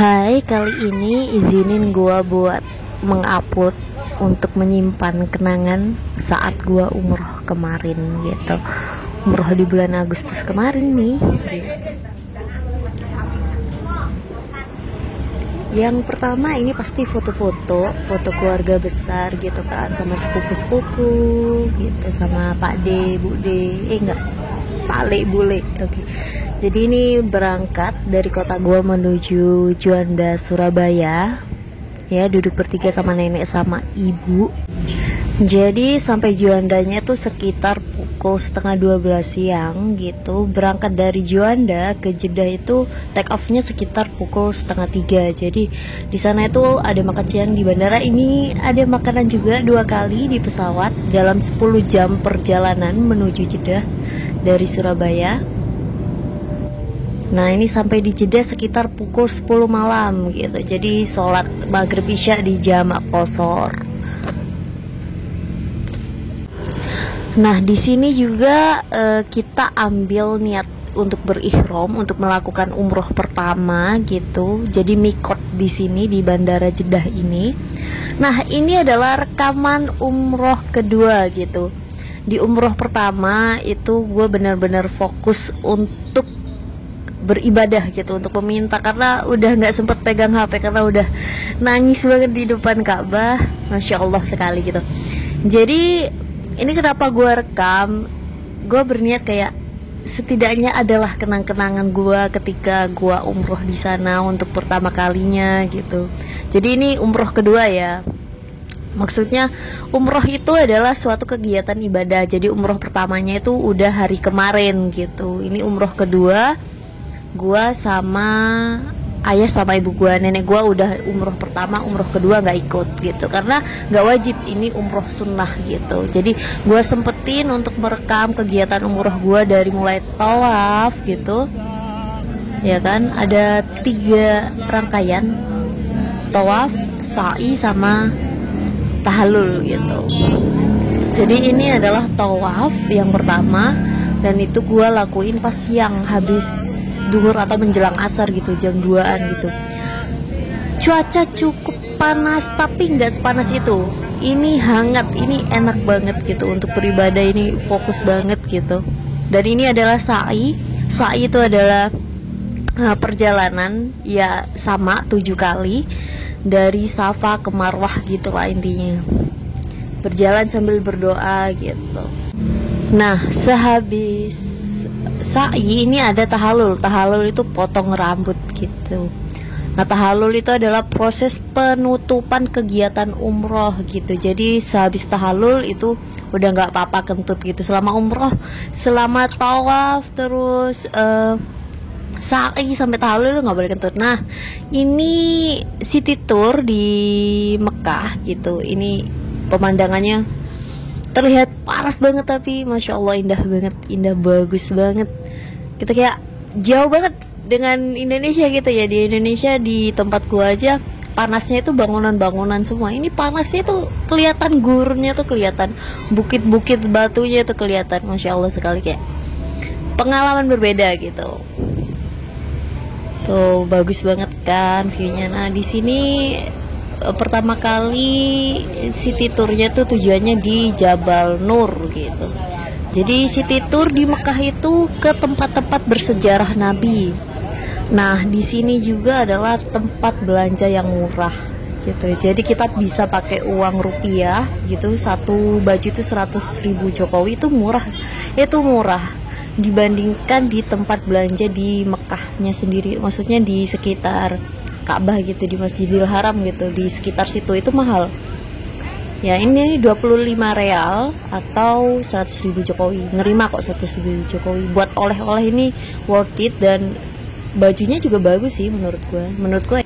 Hai, kali ini izinin gua buat mengupload untuk menyimpan kenangan saat gua umroh kemarin gitu. Umroh di bulan Agustus kemarin nih. Yang pertama ini pasti foto-foto, foto keluarga besar gitu kan, sama sepupu-sepupu gitu, sama Pak D, Bu D, enggak, Pak Le, Bule. Oke. Jadi ini berangkat dari kota gua menuju Juanda, Surabaya. Ya, duduk bertiga sama nenek sama ibu. Jadi sampai Juandanya tuh sekitar pukul setengah 12 siang gitu. Berangkat dari Juanda ke Jeddah itu take off-nya sekitar pukul setengah 3. Jadi di sana itu ada makan siang di bandara. Ini ada makanan juga 2 kali di pesawat dalam 10 jam perjalanan menuju Jeddah dari Surabaya. Nah ini sampai di Jeddah sekitar pukul 10 malam gitu. Jadi sholat maghrib isya di jamak qashar. Nah di sini juga kita ambil niat untuk berihram, untuk melakukan umroh pertama gitu. Jadi mikot di sini di bandara Jeddah ini. Nah ini adalah rekaman umroh kedua gitu. Di umroh pertama itu gue benar-benar fokus untuk beribadah gitu, untuk meminta, karena udah nggak sempet pegang HP karena udah nangis banget di depan Ka'bah, masya Allah sekali gitu. Jadi ini kenapa gue rekam, gue berniat kayak setidaknya adalah kenang-kenangan gue ketika gue umroh di sana untuk pertama kalinya gitu. Jadi ini umroh kedua ya. Maksudnya umroh itu adalah suatu kegiatan ibadah. Jadi umroh pertamanya itu udah hari kemarin gitu. Ini umroh kedua, gua sama ayah sama ibu gua. Nenek gua udah umroh pertama, umroh kedua nggak ikut gitu karena nggak wajib, ini umroh sunnah gitu. Jadi gua sempetin untuk merekam kegiatan umroh gua dari mulai tawaf gitu ya kan, ada 3 rangkaian, tawaf, sa'i sama tahallul gitu. Jadi ini adalah tawaf yang pertama, dan itu gua lakuin pas siang habis duhur atau menjelang asar gitu, jam 2-an gitu. Cuaca cukup panas tapi nggak sepanas itu. Ini hangat, ini enak banget gitu untuk beribadah, ini fokus banget gitu. Dan ini adalah sa'i. Sa'i itu adalah perjalanan ya sama 7 kali dari Safa ke Marwah gitu lah intinya. Berjalan sambil berdoa gitu. Nah, sehabis sa'i ini ada tahallul. Tahallul itu potong rambut gitu. Nah tahallul itu adalah proses penutupan kegiatan umroh gitu. Jadi sehabis tahallul itu udah nggak apa-apa kentut gitu selama umroh, selama tawaf terus sa'i sampai tahallul itu nggak boleh kentut. Nah ini city tour di Mekah gitu. Ini pemandangannya terlihat paras banget tapi masya Allah indah banget, indah bagus banget. Kita kayak jauh banget dengan Indonesia gitu ya. Di Indonesia di tempat gua aja panasnya itu bangunan-bangunan semua. Ini panasnya tuh kelihatan gurunnya, tuh kelihatan bukit-bukit batunya tuh kelihatan, masya Allah sekali, kayak pengalaman berbeda gitu. Tuh bagus banget kan viewnya. Nah di sini pertama kali city tournya tuh tujuannya di Jabal Nur gitu. Jadi city tour di Mekah itu ke tempat-tempat bersejarah Nabi. Nah di sini juga adalah tempat belanja yang murah gitu. Jadi kita bisa pakai uang rupiah gitu. Satu baju itu 100.000 Jokowi, itu murah. Itu murah dibandingkan di tempat belanja di Mekahnya sendiri. Maksudnya di sekitar Ka'bah gitu, di Masjidil Haram gitu, di sekitar situ itu mahal. Ya ini 25 real atau 100.000 Jokowi. Nerima kok 100.000 Jokowi. Buat oleh-oleh ini worth it, dan bajunya juga bagus sih menurut gue. Menurut gue.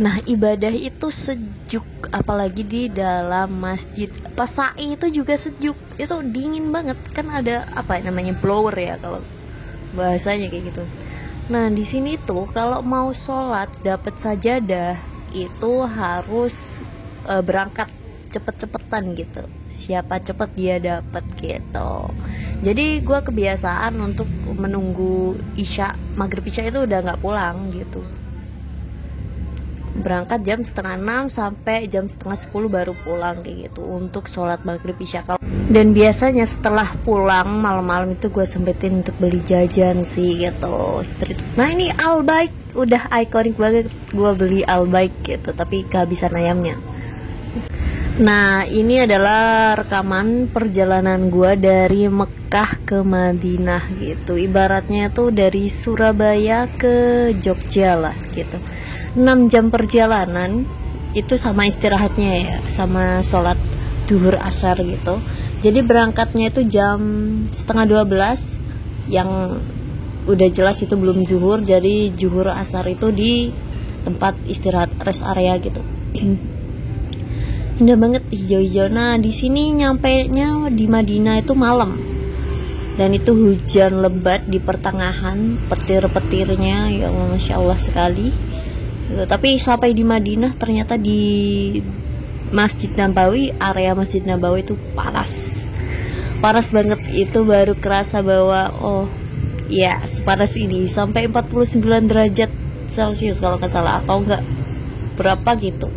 Nah ibadah itu sejuk, apalagi di dalam masjid. Pas sa'i itu juga sejuk, itu dingin banget kan, ada apa namanya blower ya kalau bahasanya kayak gitu. Nah di sini tuh kalau mau sholat dapat sajadah itu harus berangkat cepet-cepetan gitu, siapa cepet dia dapet gitu. Jadi gue kebiasaan untuk menunggu isya, maghrib isya itu udah nggak pulang gitu, berangkat jam setengah 6 sampai jam setengah 10 baru pulang kayak gitu untuk sholat maghrib isya. Dan biasanya setelah pulang malam-malam itu gue sempetin untuk beli jajan sih gitu, street food. Nah ini Albaik udah ikonik banget, gue beli Albaik gitu, tapi kehabisan ayamnya. Nah ini adalah rekaman perjalanan gue dari Mekah ke Madinah gitu, ibaratnya tuh dari Surabaya ke Jogja lah gitu. 6 jam perjalanan itu sama istirahatnya ya, sama sholat duhur asar gitu. Jadi berangkatnya itu jam setengah 12, yang udah jelas itu belum zuhur, jadi zuhur asar itu di tempat istirahat rest area gitu. Indah banget, hijau-hijau. Nah di sini nyampainya di Madinah itu malam, dan itu hujan lebat di pertengahan, petir-petirnya ya masya Allah sekali gitu. Tapi sampai di Madinah ternyata di Masjid Nabawi, area Masjid Nabawi itu panas banget. Itu baru kerasa bahwa oh ya sepanas ini, sampai 49 derajat Celcius kalau nggak salah, atau enggak berapa gitu.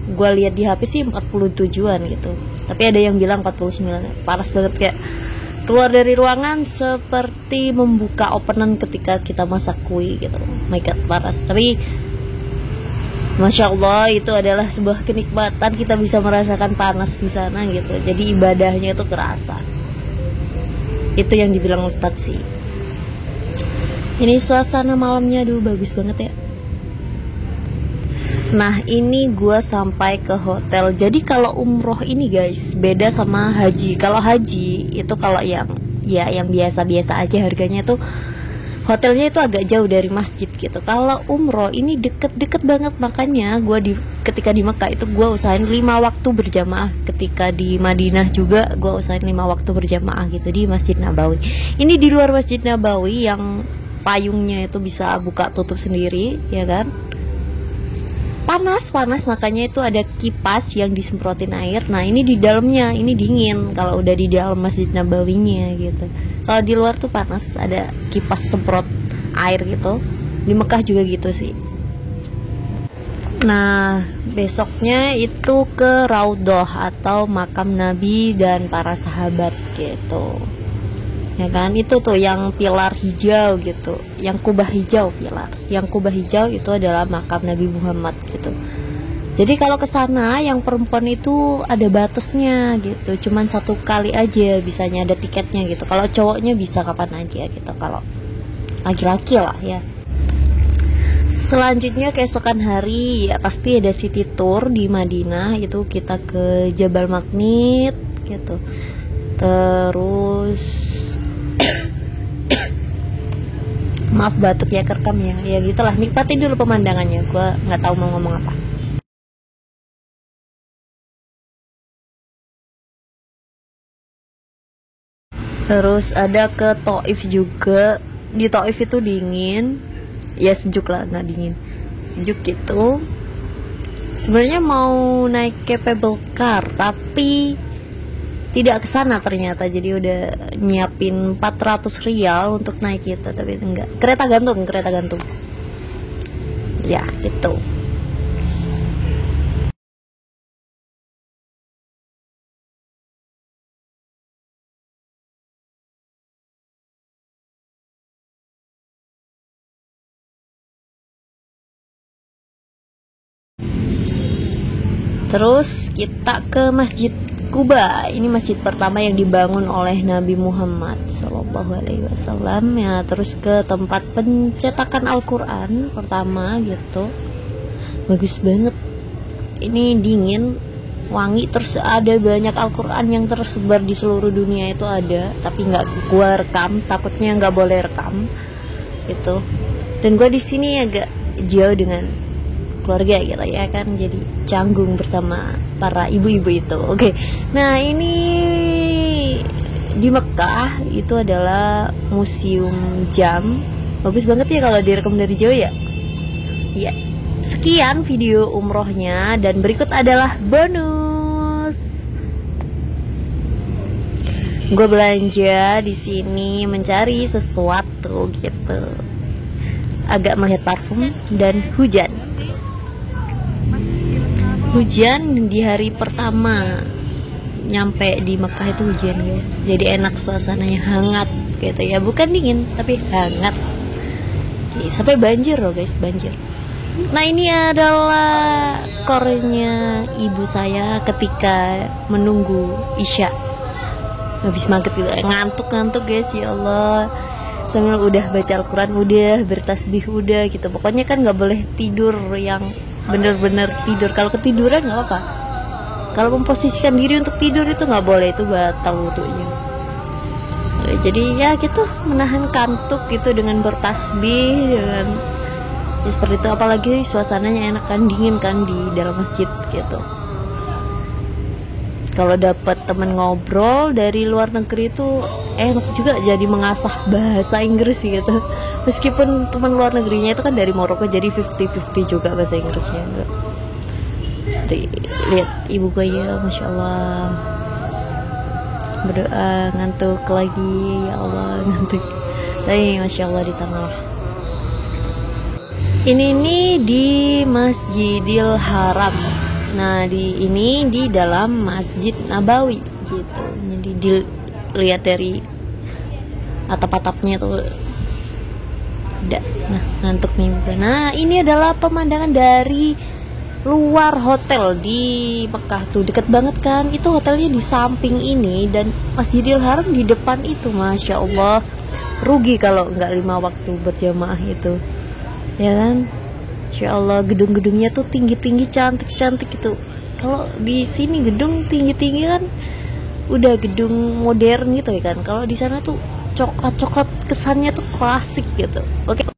Gue lihat di HP sih 47-an gitu, tapi ada yang bilang 49. Panas banget, kayak keluar dari ruangan seperti membuka openan ketika kita masak kue gitu. My God, panas. Tapi masya Allah itu adalah sebuah kenikmatan, kita bisa merasakan panas di sana gitu. Jadi ibadahnya itu kerasa. Itu yang dibilang Ustadz sih. Ini suasana malamnya, aduh bagus banget ya. Nah ini gue sampai ke hotel. Jadi kalau umroh ini guys beda sama haji. Kalau haji itu kalau yang biasa-biasa aja harganya tuh, hotelnya itu agak jauh dari masjid gitu. Kalau umroh ini deket-deket banget, makanya gue ketika di Mekah itu gue usahain 5 waktu berjamaah. Ketika di Madinah juga gue usahain 5 waktu berjamaah gitu di Masjid Nabawi. Ini di luar Masjid Nabawi yang payungnya itu bisa buka tutup sendiri ya kan. Panas, makanya itu ada kipas yang disemprotin air. Nah ini di dalamnya ini dingin kalau udah di dalam Masjid Nabawinya gitu. Kalau di luar tuh panas, ada kipas semprot air gitu. Di Mekah juga gitu sih. Nah besoknya itu ke Raudhah atau makam Nabi dan para sahabat gitu ya kan. Itu tuh yang pilar hijau gitu, yang kubah hijau, pilar yang kubah hijau itu adalah makam Nabi Muhammad gitu. Jadi kalau ke sana yang perempuan itu ada batasnya gitu, cuman 1 kali aja bisanya, ada tiketnya gitu. Kalau cowoknya bisa kapan aja gitu, kalau laki-laki lah ya. Selanjutnya keesokan hari ya pasti ada city tour di Madinah, itu kita ke Jabal Magnet gitu. Terus maaf batuk ya, kerekam ya gitulah, nikmatin dulu pemandangannya. Gue nggak tahu mau ngomong apa. Terus ada ke Taif juga. Di Taif itu dingin ya, sejuk lah, nggak dingin, sejuk gitu. Sebenarnya mau naik capable car tapi tidak ke sana ternyata, jadi udah nyiapin 400 rial untuk naik itu, tapi enggak, kereta gantung ya gitu. Terus kita ke Masjid Kuba. Ini masjid pertama yang dibangun oleh Nabi Muhammad Shallallahu Alaihi Wasallam ya. Terus ke tempat pencetakan Al-Quran pertama gitu. Bagus banget. Ini dingin, wangi, terus ada banyak Al-Quran yang tersebar di seluruh dunia itu ada. Tapi nggak gua rekam, takutnya nggak boleh rekam gitu. Dan gua di sini agak jauh dengan keluarga gitu ya kan, jadi canggung bersama para ibu-ibu itu. Oke. Nah ini di Mekah itu adalah museum jam, bagus banget ya kalau direkam dari jauh ya. Iya, Sekian video umrohnya, dan berikut adalah bonus. Gue belanja di sini mencari sesuatu gitu. Agak melihat parfum dan hujan. Hujan di hari pertama nyampe di Mekah itu hujan guys. Jadi enak, suasananya hangat gitu ya. Bukan dingin tapi hangat. Sampai banjir loh guys, banjir. Nah ini adalah kornya ibu saya ketika menunggu Isya. Habis maghrib gitu, ngantuk guys, ya Allah. Sambil udah baca Al-Quran, udah bertasbih, udah gitu. Pokoknya kan nggak boleh tidur yang bener-bener tidur. Kalau ketiduran nggak apa-apa. Kalau memposisikan diri untuk tidur itu nggak boleh, itu batal wudunya. Jadi ya gitu, menahan kantuk gitu dengan bertasbih, dengan ya seperti itu. Apalagi suasananya enak kan, dingin kan di dalam masjid gitu. Kalau dapat temen ngobrol dari luar negeri itu enak juga, jadi mengasah bahasa Inggris gitu. Meskipun teman luar negerinya itu kan dari Maroko, jadi 50-50 juga bahasa Inggrisnya. Lihat ibu gue ya, Masya Allah, berdoa, ngantuk lagi, ya Allah ngantuk. Tapi Masya Allah di sana lah. Ini nih di Masjidil Haram. Nah ini di dalam Masjid Nabawi gitu. Jadi dilihat dari atap-atapnya tuh ada. Nah ngantuk nih. Nah ini adalah pemandangan dari luar hotel di Mekah tuh, deket banget kan. Itu hotelnya di samping ini dan Masjidil Haram di depan itu. Masya Allah, rugi kalau nggak 5 waktu berjamaah itu, ya kan. Insya Allah gedung-gedungnya tuh tinggi-tinggi, cantik-cantik gitu. Kalau di sini gedung tinggi-tinggi kan udah gedung modern gitu ya kan. Kalau di sana tuh coklat-coklat, kesannya tuh klasik gitu. Oke.